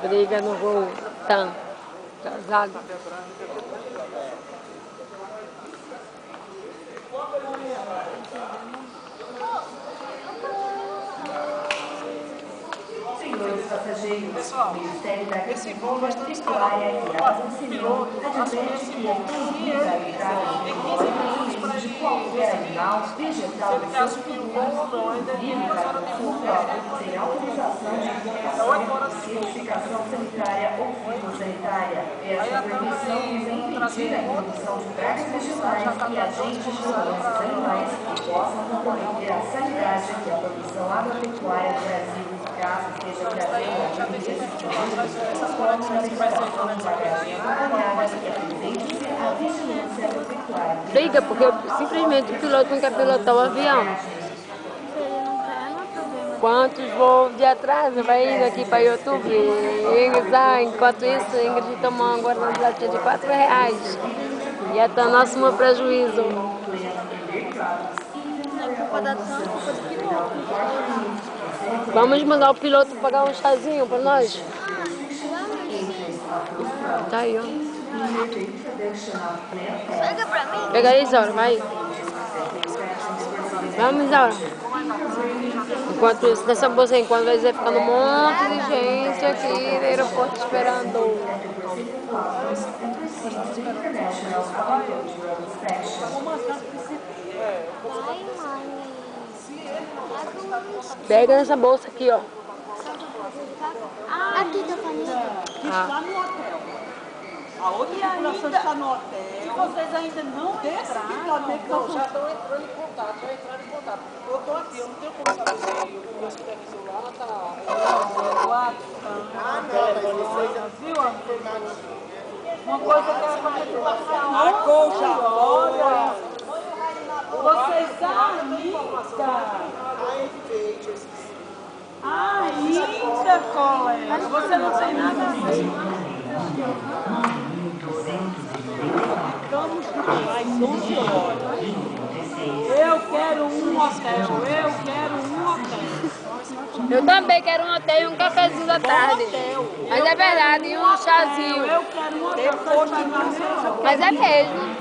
Briga no voo, tanto, casado. Senhores passageiros, o Ministério da Agricultura, Pecuária e Abastecimento adverte que é proibida a entrada de transgênicos de qualquer animal, vegetal ou fruto, inclusive carne suja, sem autorização de importação, certificação sanitária ou fitossanitária. Esta proibição visa impedir a introdução de pragas vegetais e agentes de doenças animais que possam comprometer a sanidade e a produção agropecuária do Brasil. Caso esteja trazendo as formas de declaração de bagagem acompanhada e apresente-se a vigilância agropecuária. Briga porque simplesmente o piloto não quer pilotar o avião. Quantos voos de atraso vai indo aqui para YouTube? Enquanto isso, Ingrid tomou uma guarda-latinha de R$4. E até o nosso meu prejuízo. Vamos mandar o piloto pagar um chazinho para nós? Tá aí, ó. Pega pra mim. Pega aí, Isaura, vai. Vamos, Isaura. Enquanto isso, nessa bolsa aí, enquanto vai ficando um monte de gente aqui no aeroporto esperando. Vai, mãe. Pega nessa bolsa aqui, ó. Aqui tá caneta. Está no hotel. A outra tripulação está no hotel. Se vocês ainda não entraram, já estão entrando em contato, Eu estou aqui, eu não tenho como saber se o meu supervisor lá está. Viu, amor? Uma coisa que era para tripulação. A colcha, olha. Vocês ainda, colega. Você não tem nada a ver. Ficamos às 11 horas. Eu quero um hotel. Eu também quero um hotel e um cafezinho da tarde. Mas é verdade, e um chazinho. Eu quero um hotel. Mas é mesmo.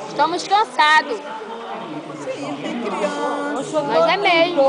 Estamos cansados. Sim, tem criança. Mas é mesmo.